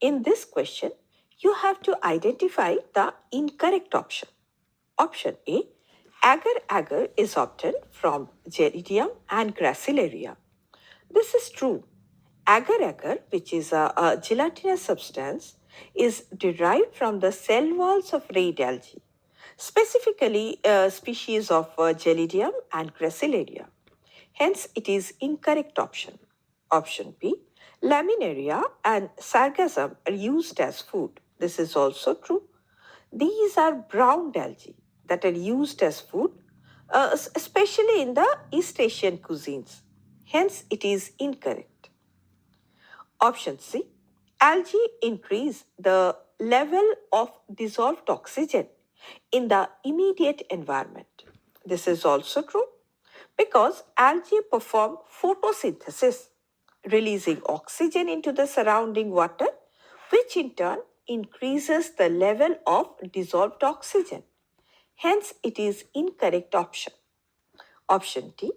In this question, you have to identify the incorrect option. Option A, agar-agar is obtained from Geridium and Gracilaria. This is true. Agar-agar, which is a gelatinous substance, is derived from the cell walls of red algae, specifically species of Gelidium and Gracilaria. Hence, it is incorrect option. Option B, laminaria and sargassum are used as food. This is also true. These are brown algae that are used as food, especially in the East Asian cuisines. Hence, it is incorrect. Option C, algae increase the level of dissolved oxygen in the immediate environment. This is also true because algae perform photosynthesis, releasing oxygen into the surrounding water, which in turn increases the level of dissolved oxygen. Hence, it is incorrect option. Option D,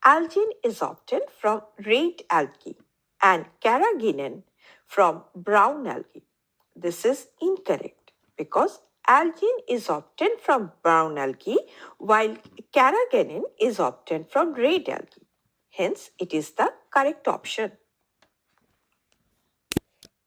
algin is obtained from red algae and carrageenan from brown algae. This is incorrect because algin is obtained from brown algae while carrageenan is obtained from red algae. Hence, it is the correct option.